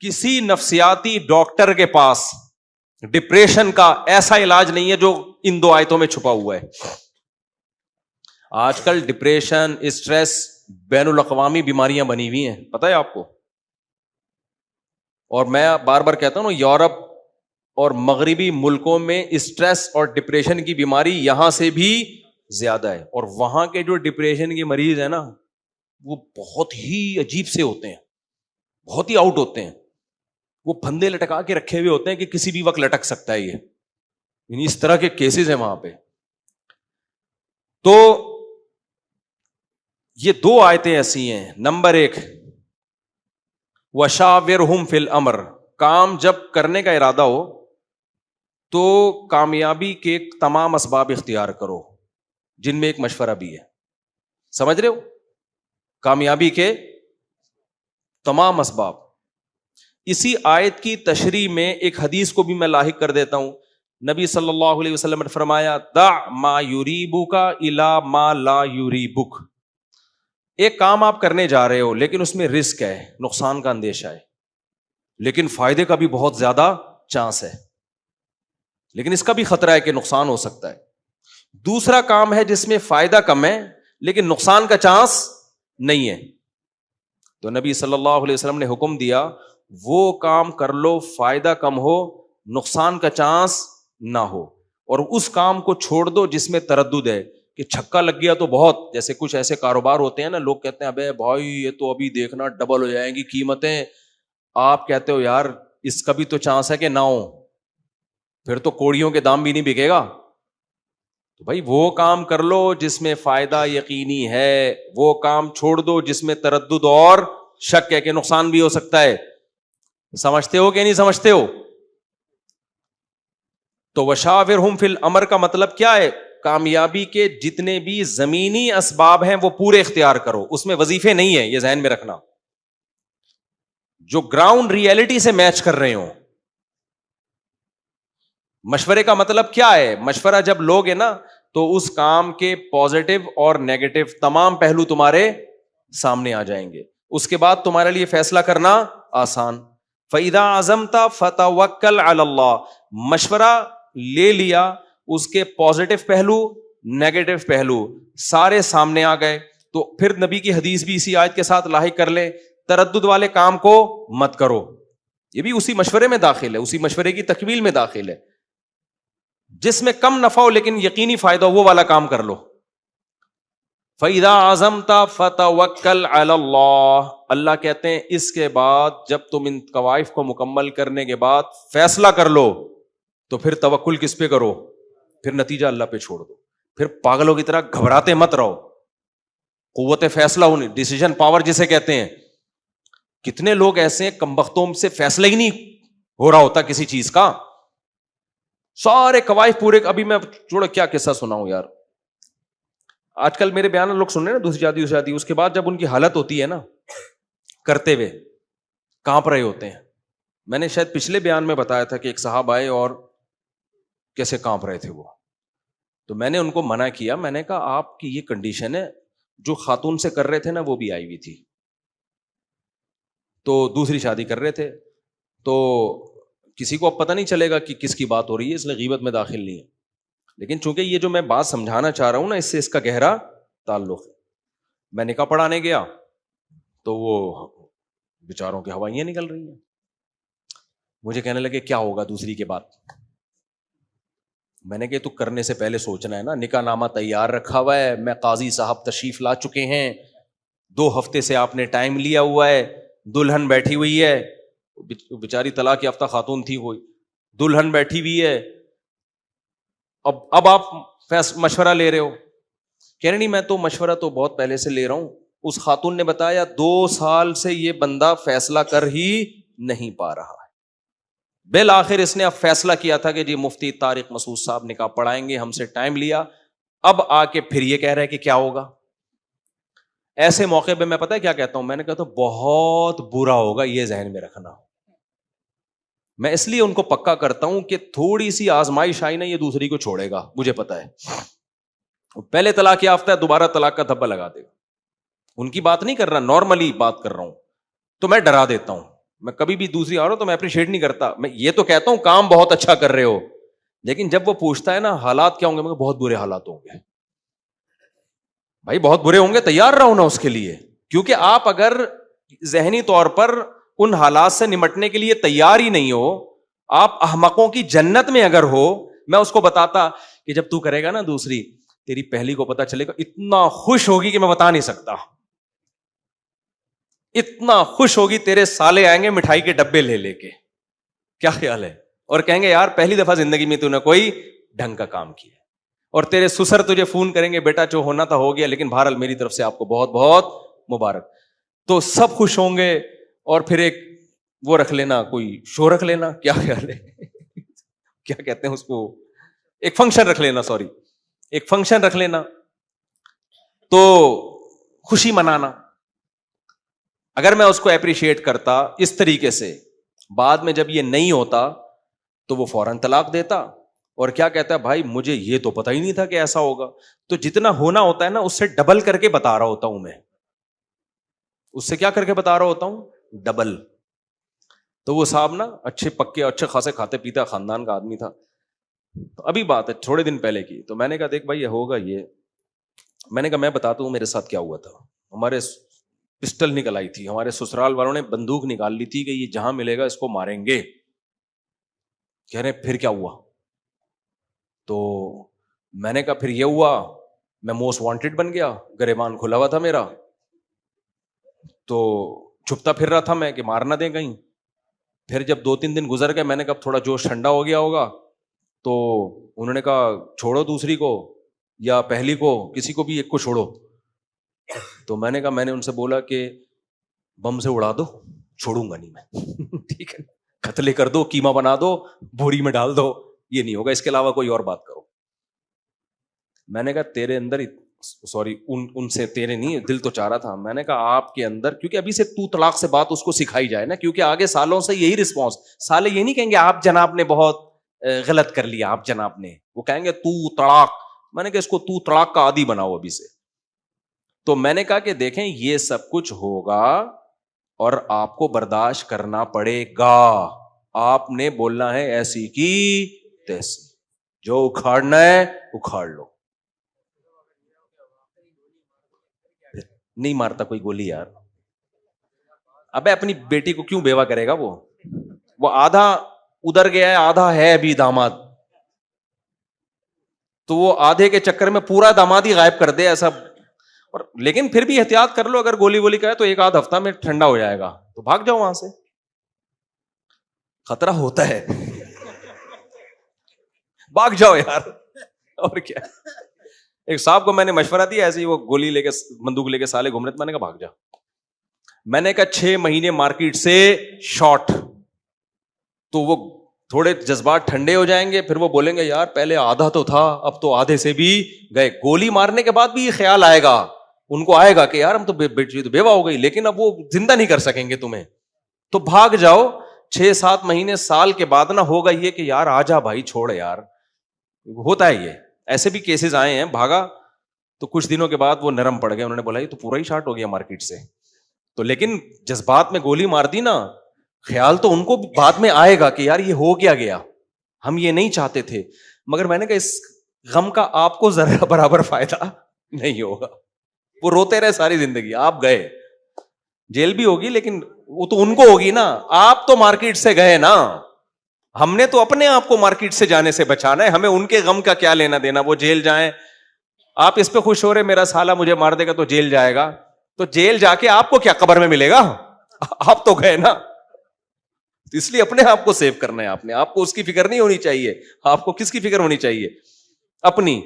کسی نفسیاتی ڈاکٹر کے پاس ڈپریشن کا ایسا علاج نہیں ہے جو ان دو آیتوں میں چھپا ہوا ہے. آج کل ڈپریشن، اسٹریس بین الاقوامی بیماریاں بنی ہوئی ہیں، پتہ ہے آپ کو. اور میں بار بار کہتا ہوں نا، یورپ اور مغربی ملکوں میں اسٹریس اور ڈپریشن کی بیماری یہاں سے بھی زیادہ ہے. اور وہاں کے جو ڈپریشن کے مریض ہیں نا، وہ بہت ہی عجیب سے ہوتے ہیں، بہت ہی آؤٹ ہوتے ہیں. وہ پھندے لٹکا کے رکھے ہوئے ہوتے ہیں کہ کسی بھی وقت لٹک سکتا ہے. یہ یعنی اس طرح کے کیسز ہیں وہاں پہ. تو یہ دو آیتیں ایسی ہیں. نمبر 1، وَشَاوِرْهُمْ فِي الْأَمْرِ، کام جب کرنے کا ارادہ ہو تو کامیابی کے تمام اسباب اختیار کرو، جن میں ایک مشورہ بھی ہے. سمجھ رہے ہو؟ کامیابی کے تمام اسباب. اسی آیت کی تشریح میں ایک حدیث کو بھی میں لاحق کر دیتا ہوں. نبی صلی اللہ علیہ وسلم نے فرمایا، دع ما یریبک الی ما لا یریبک. ایک کام آپ کرنے جا رہے ہو لیکن اس میں رسک ہے، نقصان کا اندیشہ ہے، لیکن فائدے کا بھی بہت زیادہ چانس ہے، لیکن اس کا بھی خطرہ ہے کہ نقصان ہو سکتا ہے. دوسرا کام ہے جس میں فائدہ کم ہے لیکن نقصان کا چانس نہیں ہے. تو نبی صلی اللہ علیہ وسلم نے حکم دیا، وہ کام کر لو فائدہ کم ہو، نقصان کا چانس نہ ہو، اور اس کام کو چھوڑ دو جس میں تردد ہے کہ چھکا لگ گیا تو بہت. جیسے کچھ ایسے کاروبار ہوتے ہیں نا، لوگ کہتے ہیں ابے بھائی یہ تو ابھی دیکھنا ڈبل ہو جائیں گی قیمتیں. آپ کہتے ہو یار اس کا بھی تو چانس ہے کہ نہ ہو، پھر تو کوڑیوں کے دام بھی نہیں بکے گا. تو بھائی وہ کام کر لو جس میں فائدہ یقینی ہے، وہ کام چھوڑ دو جس میں تردد اور شک ہے کہ نقصان بھی ہو سکتا ہے. سمجھتے ہو کہ نہیں سمجھتے ہو؟ تو وشاورہم فی الامر کا مطلب کیا ہے؟ کامیابی کے جتنے بھی زمینی اسباب ہیں وہ پورے اختیار کرو، اس میں وظیفے نہیں ہیں، یہ ذہن میں رکھنا، جو گراؤنڈ ریئلٹی سے میچ کر رہے ہوں. مشورے کا مطلب کیا ہے؟ مشورہ جب لوگے نا تو اس کام کے پازیٹو اور نیگیٹو تمام پہلو تمہارے سامنے آ جائیں گے. اس کے بعد تمہارے لیے فیصلہ کرنا آسان. فَإِذَا عَزَمْتَ فَتَوَكَّلْ عَلَى اللَّهِ، مشورہ لے لیا، اس کے پازیٹو پہلو نیگیٹو پہلو سارے سامنے آ گئے. تو پھر نبی کی حدیث بھی اسی آیت کے ساتھ لاحق کر لیں، تردد والے کام کو مت کرو. یہ بھی اسی مشورے میں داخل ہے، اسی مشورے کی تکمیل میں داخل ہے. جس میں کم نفع ہو لیکن یقینی فائدہ ہو وہ والا کام کر لو. فَإِذَا عَزَمْتَ فَتَوَكَّلْ عَلَى اللَّهِ، اللہ کہتے ہیں اس کے بعد جب تم ان قوائف کو مکمل کرنے کے بعد فیصلہ کر لو تو پھر توکل کس پہ کرو؟ پھر نتیجہ اللہ پہ چھوڑ دو. پھر پاگلوں کی طرح گھبراتے مت رہو. قوت فیصلہ ہونی، ڈیسیژن پاور جسے کہتے ہیں. کتنے لوگ ایسے ہیں کمبختوں سے فیصلہ ہی نہیں ہو رہا ہوتا کسی چیز کا، سارے قوائف پورے. ابھی میں چھوڑو کیا قصہ سناؤں یار، آج کل میرے بیان لوگ سن رہے ہیں نا، دوسری شادی، اس کے بعد جب ان کی حالت ہوتی ہے نا کرتے ہوئے کانپ رہے ہوتے ہیں. میں نے شاید پچھلے بیان میں بتایا تھا کہ ایک صاحب آئے اور کیسے کانپ رہے تھے وہ. تو میں نے ان کو منع کیا، میں نے کہا آپ کی یہ کنڈیشن ہے. جو خاتون سے کر رہے تھے نا وہ بھی آئی ہوئی تھی، تو دوسری شادی کر رہے تھے، تو کسی کو اب پتہ نہیں چلے گا کہ کس کی بات ہو رہی ہے، اس لیے غیبت میں داخل نہیں ہے. لیکن چونکہ یہ جو میں بات سمجھانا چاہ رہا ہوں نا، اس سے اس کا گہرا تعلق ہے. میں نکاح پڑھانے گیا تو وہ بیچاروں کی ہوائیاں نکل رہی ہیں. مجھے کہنے لگے کیا ہوگا دوسری کے بعد. میں نے کہا تو کرنے سے پہلے سوچنا ہے نا، نکاح نامہ تیار رکھا ہوا ہے، میں قاضی صاحب تشریف لا چکے ہیں، 2 ہفتے سے آپ نے ٹائم لیا ہوا ہے، دلہن بیٹھی ہوئی ہے، بیچاری طلاق یافتہ خاتون تھی، وہ دلہن بیٹھی ہوئی ہے. اب آپ مشورہ لے رہے ہو. کہہ رہے نہیں میں تو مشورہ تو بہت پہلے سے لے رہا ہوں. اس خاتون نے بتایا 2 سال سے یہ بندہ فیصلہ کر ہی نہیں پا رہا ہے. بالآخر اس نے اب فیصلہ کیا تھا کہ جی مفتی طارق مسعود صاحب نکاح پڑھائیں گے، ہم سے ٹائم لیا. اب آ کے پھر یہ کہہ رہے کہ کیا ہوگا. ایسے موقع پہ میں پتہ ہے کیا کہتا ہوں، میں نے کہا تو بہت برا ہوگا، یہ ذہن میں رکھنا. میں اس لیے ان کو پکا کرتا ہوں کہ تھوڑی سی آزمائش آئی نا یہ دوسری کو چھوڑے گا، مجھے پتا ہے. پہلے طلاق یافتہ ہے، دوبارہ طلاق کا دھبا لگا دے گا. ان کی بات نہیں کر رہا، نارملی بات کر رہا ہوں. تو میں ڈرا دیتا ہوں، میں کبھی بھی دوسری عورت تو میں اپریشیٹ نہیں کرتا, میں یہ تو کہتا ہوں کام بہت اچھا کر رہے ہو, لیکن جب وہ پوچھتا ہے نا حالات کیا ہوں گے, میں بہت برے حالات ہوں گے. بھائی بہت برے ہوں گے, تیار رہو نا اس کے لیے, کیونکہ آپ اگر ذہنی طور پر ان حالات سے نمٹنے کے لیے تیار ہی نہیں ہو, آپ احمقوں کی جنت میں اگر ہو, میں اس کو بتاتا کہ جب تو کرے گا نا دوسری, تیری پہلی کو پتا چلے گا اتنا خوش ہوگی کہ میں بتا نہیں سکتا, اتنا خوش ہوگی, تیرے سالے آئیں گے مٹھائی کے ڈبے لے لے کے, کیا خیال ہے, اور کہیں گے یار پہلی دفعہ زندگی میں تو نے کوئی ڈھنگ کا کام کیا, اور تیرے سسر تجھے فون کریں گے بیٹا جو ہونا تھا ہو گیا, لیکن بہرحال میری طرف سے آپ کو بہت بہت مبارک. تو سب خوش ہوں گے, اور پھر ایک وہ رکھ لینا, کوئی شو رکھ لینا, کیا خیال ہے, کیا کہتے ہیں اس کو, ایک فنکشن رکھ لینا, سوری ایک فنکشن رکھ لینا, تو خوشی منانا. اگر میں اس کو اپریشیٹ کرتا اس طریقے سے, بعد میں جب یہ نہیں ہوتا تو وہ فوراً طلاق دیتا, اور کیا کہتا ہے بھائی مجھے یہ تو پتہ ہی نہیں تھا کہ ایسا ہوگا. تو جتنا ہونا ہوتا ہے نا اس سے ڈبل کر کے بتا رہا ہوتا ہوں میں, اس سے کیا کر کے بتا رہا ہوتا ہوں, ڈبل. تو وہ صاحب نا اچھے پکے اچھے خاصے کھاتے پیتا خاندان کا آدمی تھا. تو ابھی بات ہے تھوڑے دن پہلے کی, تو میں نے کہا دیکھ بھائی یہ ہوگا یہ, میں نے کہا میں بتاتا ہوں میرے ساتھ کیا ہوا تھا. ہمارے پسٹل نکل آئی تھی, ہمارے سسرال والوں نے بندوق نکال لی تھی کہ یہ جہاں ملے گا اس کو ماریں گے. کہہ رہے پھر کیا ہوا؟ تو میں نے کہا پھر یہ ہوا میں موسٹ وانٹیڈ بن گیا, گریبان کھلا ہوا تھا میرا, تو چھپتا پھر رہا تھا میں کہ مار نہ دیں کہیں. پھر جب 2-3 دن گزر گئے, میں نے کہا تھوڑا جوش ٹھنڈا ہو گیا ہوگا, تو انہوں نے کہا چھوڑو دوسری کو یا پہلی کو, کسی کو بھی ایک کو چھوڑو. تو میں نے کہا, میں نے ان سے بولا کہ بم سے اڑا دو, چھوڑوں گا نہیں میں, ٹھیک ہے, قتلے کر دو, قیمہ بنا دو, بھوری میں ڈال دو, یہ نہیں ہوگا, اس کے علاوہ کوئی اور بات کرو. میں نے کہا تیرے اندر سوری ان سے تیرے نہیں, دل تو چاہ رہا تھا. میں نے کہا آپ کے اندر, کیونکہ ابھی سے تو طلاق سے بات اس کو سکھائی جائے نا, کیونکہ آگے سالوں سے یہی رسپانس, سالے یہ نہیں کہیں گے آپ جناب نے بہت غلط کر لیا, آپ جناب نے, وہ کہیں گے تو طلاق. میں نے کہا اس کو تو طلاق کا عادی بناؤ ابھی سے. تو میں نے کہا کہ دیکھیں یہ سب کچھ ہوگا اور آپ کو برداشت کرنا پڑے گا, آپ نے بولنا ہے ایسی کی تیسی, جو اکھاڑنا ہے اکھاڑ لو. نہیں مارتا کوئی گولی یار, ابے اپنی بیٹی کو کیوں بیوہ کرے گا, وہ آدھا ادھر گیا ہے, آدھا ہے ابھی داماد, تو وہ آدھے کے چکر میں پورا داماد ہی غائب کر دے ایسا. اور لیکن پھر بھی احتیاط کر لو, اگر گولی وولی کا ہے تو 1-8 ہفتہ میں ٹھنڈا ہو جائے گا, تو بھاگ جاؤ وہاں سے, خطرہ ہوتا ہے, بھاگ جاؤ یار. اور کیا, ایک صاحب کو میں نے مشورہ دیا ایسے ہی, وہ گولی لے کے بندوق لے کے سالے گھوم رہے تھے, میں نے کہا بھاگ جا. میں نے کہا 6 مہینے مارکیٹ سے شارٹ, تو وہ تھوڑے جذبات ٹھنڈے ہو جائیں گے, پھر وہ بولیں گے یار پہلے آدھا تو تھا, اب تو آدھے سے بھی گئے. گولی مارنے کے بعد بھی یہ خیال آئے گا ان کو, آئے گا کہ یار ہم تو بیوہ ہو گئی, لیکن اب وہ زندہ نہیں کر سکیں گے تمہیں, تو بھاگ جاؤ. 6-7 مہینے سال کے بعد نہ ہوگا یہ کہ یار آ جا بھائی چھوڑ یار, ہوتا ہے یہ, ایسے بھی کیسز آئے ہیں. بھاگا تو کچھ دنوں کے بعد وہ نرم پڑ گئے, انہوں نے بولا یہ تو پورا ہی شارٹ ہو گیا مارکیٹ سے. تو لیکن جذبات میں گولی مار دی نا, خیال تو ان کو بعد میں آئے گا کہ یار یہ ہو کیا گیا, ہم یہ نہیں چاہتے تھے. مگر میں نے کہا اس غم کا آپ کو ذرا برابر فائدہ نہیں ہوگا, وہ روتے رہے ساری زندگی, آپ گئے, جیل بھی ہوگی لیکن وہ تو ان کو ہوگی نا, آپ تو مارکیٹ سے گئے نا, ہم نے تو اپنے آپ کو مارکیٹ سے جانے سے بچانا ہے, ہمیں ان کے غم کا کیا لینا دینا, وہ جیل جائیں. آپ اس پہ خوش ہو رہے میرا سالہ مجھے مار دے گا تو جیل جائے گا, تو جیل جا کے آپ کو کیا قبر میں ملے گا, آپ تو گئے نا. اس لیے اپنے آپ کو سیو کرنا ہے, آپ کو اس کی فکر نہیں ہونی چاہیے. آپ کو کس کی فکر ہونی چاہیے, اپنی.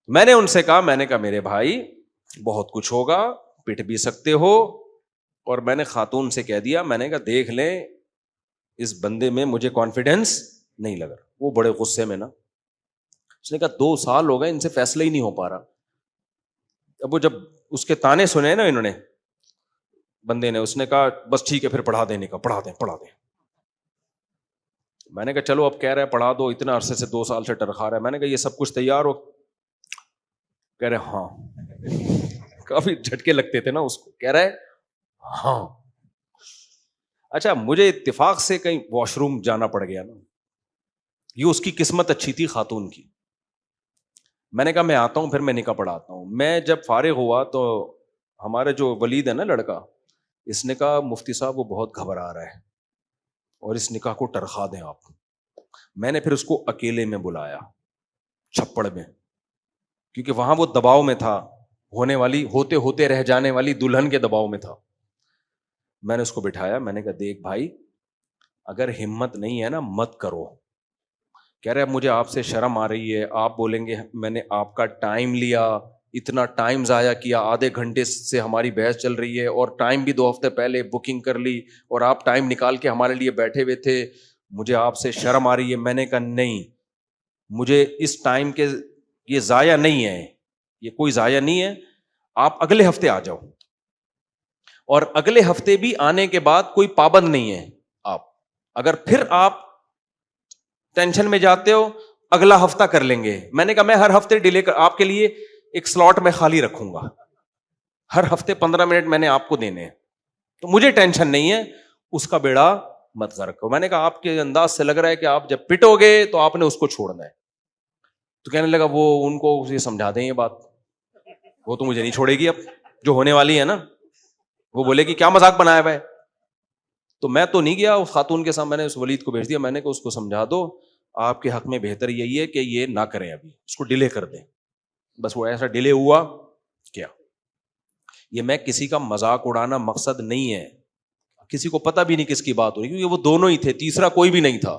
میں نے ان سے کہا, میں نے کہا میرے بھائی بہت کچھ ہوگا, پٹ بھی سکتے ہو, اور میں نے خاتون سے کہہ دیا, میں نے کہا دیکھ لیں اس بندے میں مجھے کانفیڈینس نہیں لگ رہا. وہ بڑے غصے میں نا, اس نے کہا 2 سال ہو گئے ان سے فیصلہ ہی نہیں ہو پا رہا. اب وہ جب اس کے تانے سنے نا انہوں نے, بندے نے, اس نے کہا بس ٹھیک ہے پھر پڑھا دینے کا, پڑھا دیں. میں نے کہا چلو اب کہہ رہے پڑھا دو, اتنا عرصے سے 2 سال سے ٹرخا رہا ہے. میں نے کہا یہ سب کچھ تیار ہو, کہہ رہے ہاں. کافی جھٹکے لگتے تھے نا اس کو, کہہ رہے ہاں. اچھا مجھے اتفاق سے کہیں واش روم جانا پڑ گیا نا, یہ اس کی قسمت اچھی تھی خاتون کی. میں نے کہا میں آتا ہوں, پھر میں نکاح پڑھاتا ہوں. میں جب فارغ ہوا تو ہمارے جو ولید ہے نا لڑکا, اس نے کہا مفتی صاحب وہ بہت گھبرا رہا ہے اور اس نکاح کو ٹرخا دیں آپ. میں نے پھر اس کو اکیلے میں بلایا چھپڑ میں, کیونکہ وہاں وہ دباؤ میں تھا, ہوتے ہوتے رہ جانے والی دلہن کے دباؤ میں تھا. میں نے اس کو بٹھایا, میں نے کہا دیکھ بھائی اگر ہمت نہیں ہے نا مت کرو. کہہ رہے اب مجھے آپ سے شرم آ رہی ہے, آپ بولیں گے میں نے آپ کا ٹائم لیا, اتنا ٹائم ضائع کیا, آدھے گھنٹے سے ہماری بحث چل رہی ہے اور ٹائم بھی 2 ہفتے پہلے بکنگ کر لی اور آپ ٹائم نکال کے ہمارے لیے بیٹھے ہوئے تھے, مجھے آپ سے شرم آ رہی ہے. میں نے کہا نہیں, مجھے اس ٹائم کے یہ ضائع نہیں ہے, یہ کوئی ضائع نہیں ہے, آپ اگلے ہفتے آ جاؤ. اور اگلے ہفتے بھی آنے کے بعد کوئی پابند نہیں ہے. آپ اگر پھر آپ ٹینشن میں جاتے ہو اگلا ہفتہ کر لیں گے. میں نے کہا میں ہر ہفتے ڈیلے کر آپ کے لیے ایک سلاٹ میں خالی رکھوں گا, ہر ہفتے 15 منٹ میں نے آپ کو دینے ہیں, تو مجھے ٹینشن نہیں ہے, اس کا بیڑا مت غرق کرو. میں نے کہا آپ کے انداز سے لگ رہا ہے کہ آپ جب پٹو گے تو آپ نے اس کو چھوڑنا ہے. تو کہنے لگا وہ ان کو یہ سمجھا دیں یہ بات, وہ تو مجھے نہیں چھوڑے گی اب جو ہونے والی ہے نا, وہ بولے کہ کیا مذاق بنایا ہوا ہے. تو میں تو نہیں گیا اس خاتون کے ساتھ, میں نے اس ولید کو بھیج دیا, میں نے کہا اس کو سمجھا دو آپ کے حق میں بہتر یہی ہے کہ یہ نہ کریں, ابھی اس کو ڈیلے کر دیں. بس وہ ایسا ڈیلے ہوا کیا. یہ میں کسی کا مذاق اڑانا مقصد نہیں ہے, کسی کو پتہ بھی نہیں کس کی بات ہو رہی, کیونکہ وہ دونوں ہی تھے, تیسرا کوئی بھی نہیں تھا.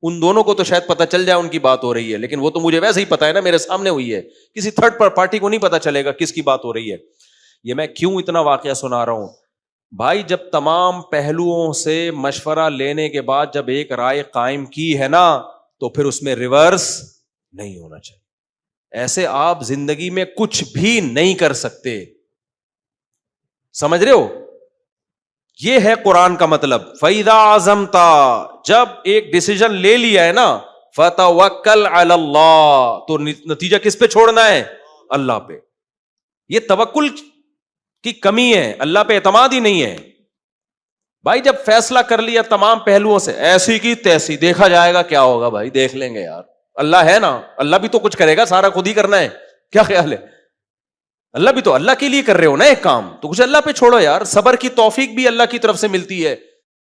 ان دونوں کو تو شاید پتہ چل جائے ان کی بات ہو رہی ہے, لیکن وہ تو مجھے ویسے ہی پتہ ہے نا میرے سامنے ہوئی ہے, کسی تھرڈ پارٹی کو نہیں پتہ چلے گا کس کی بات ہو رہی ہے. یہ میں کیوں اتنا واقعہ سنا رہا ہوں بھائی, جب تمام پہلوؤں سے مشورہ لینے کے بعد جب ایک رائے قائم کی ہے نا تو پھر اس میں ریورس نہیں ہونا چاہیے. ایسے آپ زندگی میں کچھ بھی نہیں کر سکتے, سمجھ رہے ہو؟ یہ ہے قرآن کا مطلب. فَإِذَا عَزَمْتَ, جب ایک ڈیسیژن لے لیا ہے نا, فَتَوَكَّلْ عَلَى اللَّهِ, تو نتیجہ کس پہ چھوڑنا ہے؟ اللہ پہ. یہ توکل کی کمی ہے, اللہ پہ اعتماد ہی نہیں ہے. بھائی جب فیصلہ کر لیا تمام پہلوؤں سے, ایسی کی تیسی, دیکھا جائے گا کیا ہوگا, بھائی دیکھ لیں گے یار, اللہ ہے نا, اللہ بھی تو کچھ کرے گا, سارا خود ہی کرنا ہے, کیا خیال ہے؟ اللہ بھی تو اللہ کے لیے کر رہے ہو نا ایک کام, تو کچھ اللہ پہ چھوڑو یار. صبر کی توفیق بھی اللہ کی طرف سے ملتی ہے.